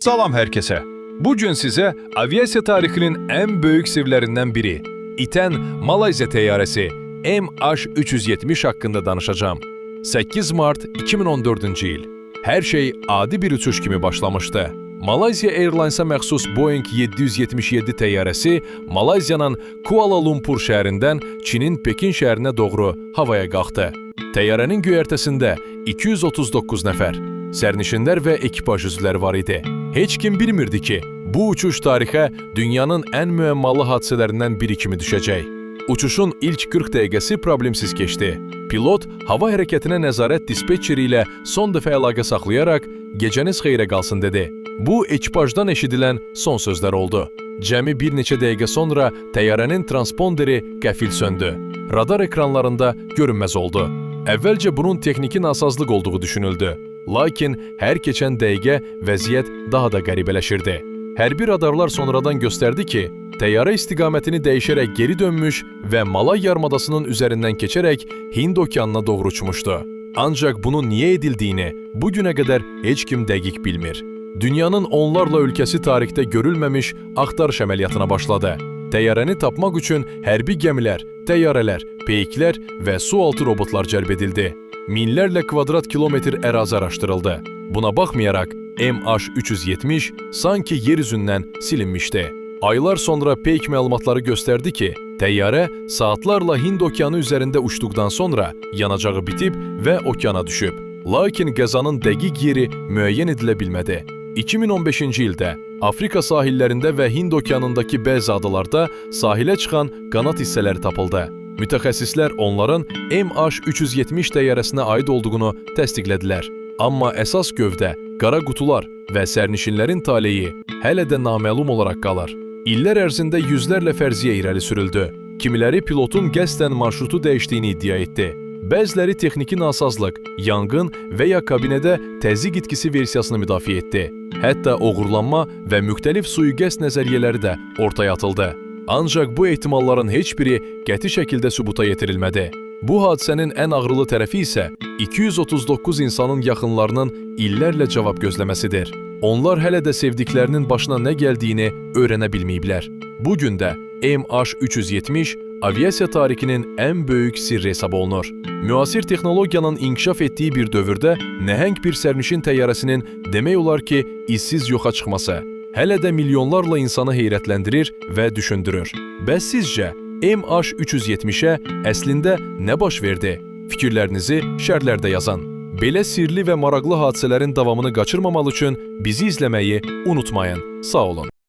Salam herkese. Bugün size aviasiya tarixinin en büyük sirlerinden biri, iten Malayziya təyyarəsi MH370 hakkında danışacağım. 8 Mart 2014 yıl. Her şey adi bir uçuş kimi başlamıştı. Malayziya Airlines'a məxsus Boeing 777 təyyarəsi Malayziyanın Kuala Lumpur şəhərindən Çinin Pekin şəhərinə doğru havaya qalxdı. Təyyarənin göyərtəsində 239 nəfər, sərnişinlər və ekipaj üzvləri var idi. Heç kim bilmirdi ki, bu uçuş tarixə dünyanın ən müəmmalı hadisələrindən biri kimi düşəcək. Uçuşun ilk 40 dəqiqəsi problemsiz keçdi. Pilot hava hərəkətinə nəzarət dispetçeri ilə son dəfə əlaqə saxlayaraq "Gecəniz xeyrə qalsın" dedi. Bu, ekipajdan eşidilən son sözlər oldu. Cəmi bir neçə dəqiqə sonra təyyarənin transponderi qəfil söndü. Radar ekranlarında görünməz oldu. Əvvəlcə bunun texniki nasazlıq olduğu düşünüldü. Lakin hər keçən dəqiqə vəziyyət daha da qəribələşirdi. Hərbi radarlar sonradan göstərdi ki, təyyarə istiqamətini dəyişərək geri dönmüş və Malay yarımadasının üzərindən keçərək Hind okeanına doğru uçmuşdu. Ancaq bunun niyə edildiyini bugünə qədər heç kim dəqiq bilmir. Dünyanın onlarla ölkəsi tarixdə görülməmiş axtarış əməliyyatına başladı. Təyyarəni tapmaq üçün hərbi gəmilər, təyyarələr, peyklər və sualtı robotlar cəlb edildi. Minlərlə kvadrat kilometr ərazi araşdırıldı. Buna baxmayaraq MH370 sanki yer üzündən silinmişdi. Aylar sonra peyk məlumatları göstərdi ki, təyyarə saatlarla Hind okeanı üzərində uçduqdan sonra yanacağı bitib və okeana düşüb. Lakin qəzanın dəqiq yeri müəyyən edilə bilmədi. 2015-ci ildə Afrika sahillərində və Hind okeanındakı bəzi adalarda sahilə çıxan qanat hissələri tapıldı. Mütəxəssislər onların MH370 təyyarəsinə aid olduğunu təsdiqlədilər. Amma əsas gövdə, qara qutular və sərnişinlərin taleyi hələ də naməlum olaraq qalır. İllər ərzində yüzlərlə fərziyyə irəli sürüldü. Kimiləri pilotun qəsdən marşrutu dəyişdiyini iddia etdi. Bəziləri texniki nasazlıq, yanğın və ya kabinədə təzyiq itkisi versiyasını müdafiə etdi. Hətta oğurlanma və müxtəlif sui-qəsd nəzəriyyələri də ortaya atıldı. Ancaq bu ehtimalların heç biri qəti şəkildə sübuta yetirilmədi. Bu hadisənin ən ağrılı tərəfi isə 239 insanın yaxınlarının illərlə cavab gözləməsidir. Onlar hələ də sevdiklərinin başına nə gəldiyini öyrənə bilməyiblər. Bugün də MH370 aviasiya tarixinin ən böyük sirri hesab olunur. Müasir texnologiyanın inkişaf etdiyi bir dövrdə nəhəng bir sərnişin təyyarəsinin demək olar ki, izsiz yoxa çıxması hələ də milyonlarla insanı heyrətləndirir və düşündürür. Bəs sizcə MH370-ə əslində nə baş verdi? Fikirlərinizi şərhlərdə yazın. Belə sirli və maraqlı hadisələrin davamını qaçırmamaq üçün bizi izləməyi unutmayın. Sağ olun.